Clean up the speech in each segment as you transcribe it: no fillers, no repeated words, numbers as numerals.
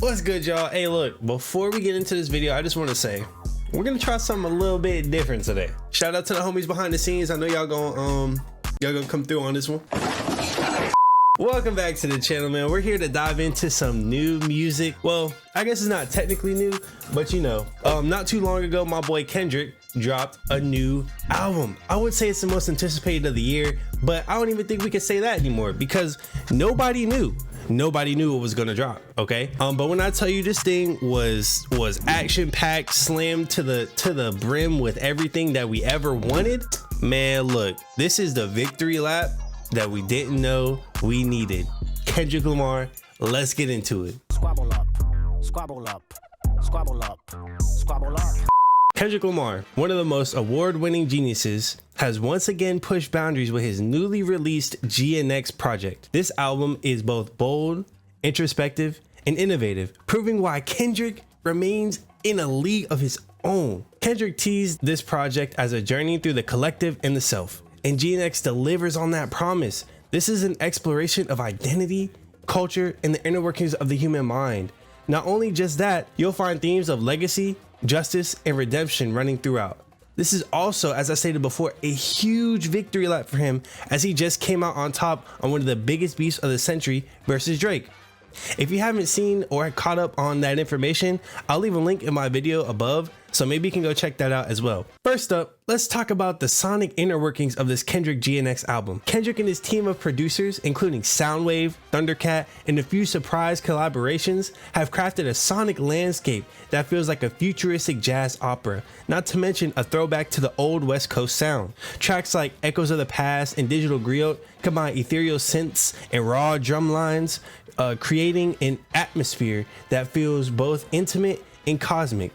What's good, y'all? Hey, look, before we get into this video, I just want to say we're gonna try something a little bit different today. Shout out to the homies behind the scenes. I know y'all gonna come through on this one. Welcome back to the channel, man. We're here to dive into some new music. Well, I guess it's not technically new, but you know, not too long ago, my boy Kendrick dropped a new album. I would say it's the most anticipated of the year, but I don't even think we can say that anymore because nobody knew it was gonna drop. Okay, but when I tell you this thing was action packed, slammed to the brim with everything that we ever wanted, man, look, this is the victory lap that we didn't know we needed. Kendrick Lamar, let's get into it. Squabble up, squabble up, squabble up, squabble up. Kendrick Lamar, one of the most award-winning geniuses, has once again pushed boundaries with his newly released GNX project. This album is both bold, introspective, and innovative, proving why Kendrick remains in a league of his own. Kendrick teased this project as a journey through the collective and the self, and GNX delivers on that promise. This is an exploration of identity, culture, and the inner workings of the human mind. Not only just that, you'll find themes of legacy, justice, and redemption running throughout. This is also, as I stated before, a huge victory lap for him as he just came out on top on one of the biggest beefs of the century versus Drake. If you haven't seen or caught up on that information, I'll leave a link in my video above, so maybe you can go check that out as well. First up, let's talk about the sonic inner workings of this Kendrick GNX album. Kendrick and his team of producers, including Soundwave, Thundercat, and a few surprise collaborations, have crafted a sonic landscape that feels like a futuristic jazz opera, not to mention a throwback to the old West Coast sound. Tracks like Echoes of the Past and Digital Griot combine ethereal synths and raw drum lines, creating an atmosphere that feels both intimate and cosmic.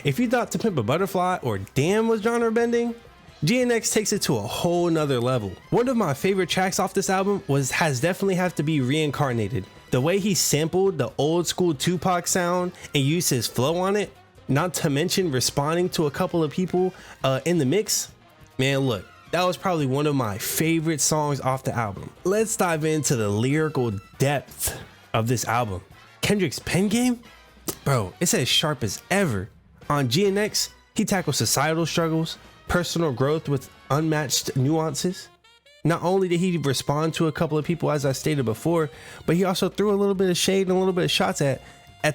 If you thought To Pimp a Butterfly or Damn was genre bending, GNX takes it to a whole nother level. One of my favorite tracks off this album has definitely have to be Reincarnated. The way he sampled the old school Tupac sound and used his flow on it, not to mention responding to a couple of people in the mix, man, look, that was probably one of my favorite songs off the album. Let's dive into the lyrical depth of this album. Kendrick's pen game, bro, it's as sharp as ever. On GNX, he tackles societal struggles, personal growth with unmatched nuances. Not only did he respond to a couple of people, as I stated before, but he also threw a little bit of shade and a little bit of shots at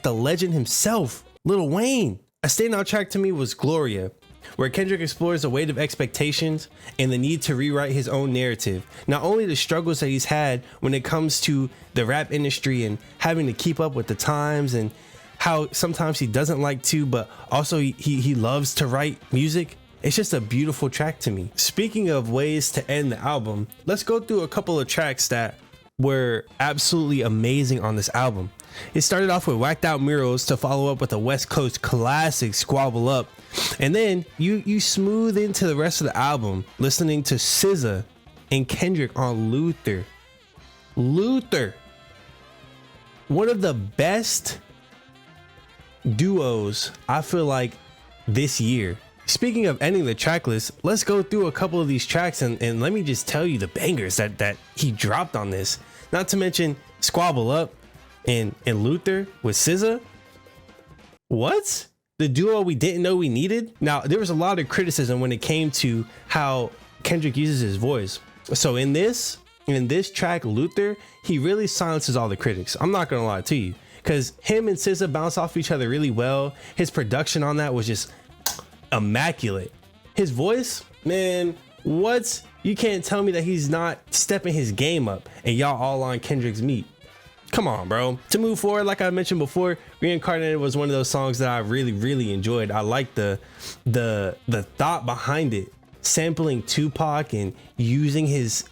the legend himself, Lil Wayne. A standout track to me was Gloria, where Kendrick explores the weight of expectations and the need to rewrite his own narrative. Not only the struggles that he's had when it comes to the rap industry and having to keep up with the times, and how sometimes he doesn't like to, but also he loves to write music. It's just a beautiful track to me. Speaking of ways to end the album, let's go through a couple of tracks that were absolutely amazing on this album. It started off with Whacked Out Murals to follow up with a West Coast classic, Squabble Up. And then you smooth into the rest of the album listening to SZA and Kendrick on Luther. One of the best duos I feel like this year. Speaking of ending the track list, let's go through a couple of these tracks and let me just tell you the bangers that he dropped on this. Not to mention Squabble Up and Luther with SZA. What? The duo we didn't know we needed? Now, there was a lot of criticism when it came to how Kendrick uses his voice. So in this track, Luther, he really silences all the critics. I'm not gonna lie to you, because him and SZA bounce off each other really well. His production on that was just immaculate. His voice, man, what? You can't tell me that he's not stepping his game up and y'all all on Kendrick's meat. Come on, bro. To move forward, like I mentioned before, Reincarnated was one of those songs that I really enjoyed. I like the thought behind it, sampling Tupac and using his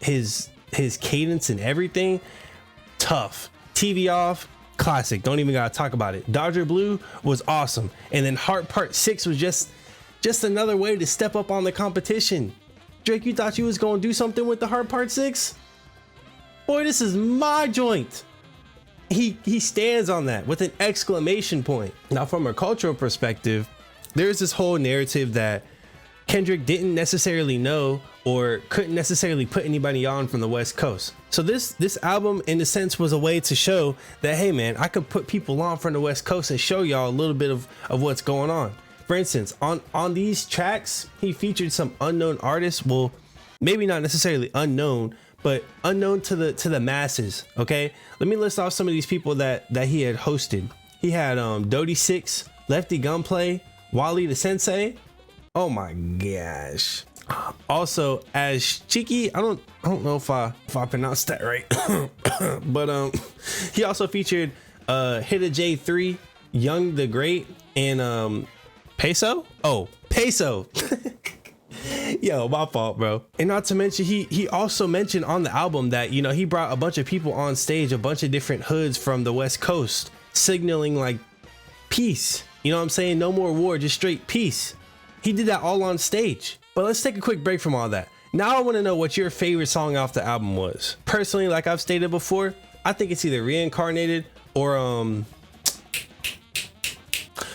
cadence and everything. Tough. TV Off, classic. Don't even gotta talk about it. Dodger Blue was awesome, and then Heart Part 6 was just another way to step up on the competition. Drake, you thought you was gonna do something with the Heart Part 6? Boy, this is my joint. He stands on that with an exclamation point. Now, from a cultural perspective, there's this whole narrative that Kendrick didn't necessarily know or couldn't necessarily put anybody on from the West Coast. So this album in a sense was a way to show that, hey man, I could put people on from the West Coast and show y'all a little bit of what's going on. For instance, on these tracks, he featured some unknown artists. Well, maybe not necessarily unknown, but unknown to the masses. Okay, let me list off some of these people that he had hosted. He had Dodie Six, Lefty Gunplay, Wally the Sensei. Oh my gosh. Also, as Cheeky, I don't know if I pronounced that right, but he also featured Hitta J3, Young the Great, and Peso. Oh, Peso. Yo, my fault, bro. And not to mention, he also mentioned on the album that, you know, he brought a bunch of people on stage, a bunch of different hoods from the West Coast, signaling like peace. You know what I'm saying? No more war, just straight peace. He did that all on stage. But let's take a quick break from all that. Now I want to know what your favorite song off the album was. Personally, like I've stated before, I think it's either Reincarnated or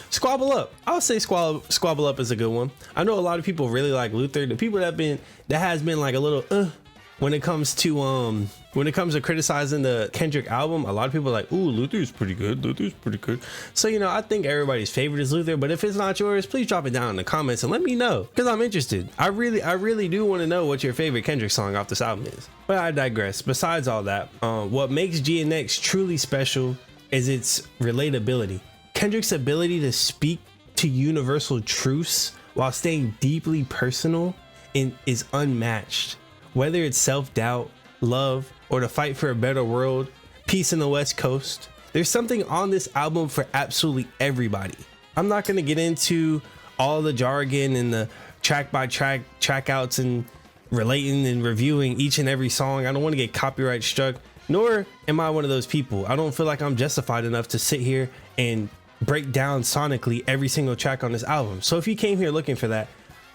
Squabble Up. I'll say Squabble Up is a good one. I know a lot of people really like Luther. The people that has been like a little when it comes to criticizing the Kendrick album, a lot of people are like, ooh, Luther's pretty good. Luther's pretty good. So, you know, I think everybody's favorite is Luther, but if it's not yours, please drop it down in the comments and let me know, because I'm interested. I really do want to know what your favorite Kendrick song off this album is. But I digress. Besides all that, what makes GNX truly special is its relatability. Kendrick's ability to speak to universal truths while staying deeply personal is unmatched. Whether it's self-doubt, love, or the fight for a better world, peace in the West Coast, there's something on this album for absolutely everybody. I'm not going to get into all the jargon and the track by track outs and relating and reviewing each and every song. I don't want to get copyright struck, nor am I one of those people. I don't feel like I'm justified enough to sit here and break down sonically every single track on this album. So if you came here looking for that,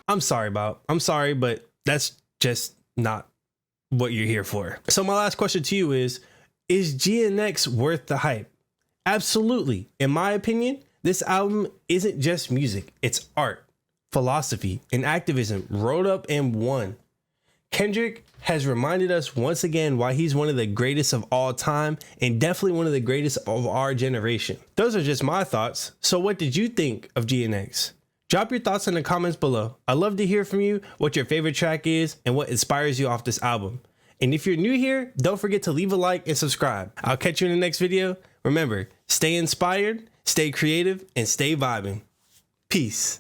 I'm sorry, but that's just not what you're here for. So my last question to you is GNX worth the hype? Absolutely. In my opinion, this album isn't just music, it's art, philosophy, and activism rolled up in one. Kendrick has reminded us once again why he's one of the greatest of all time, and definitely one of the greatest of our generation. Those are just my thoughts. So what did you think of GNX? Drop your thoughts in the comments below. I'd love to hear from you what your favorite track is and what inspires you off this album. And if you're new here, don't forget to leave a like and subscribe. I'll catch you in the next video. Remember, stay inspired, stay creative, and stay vibing. Peace.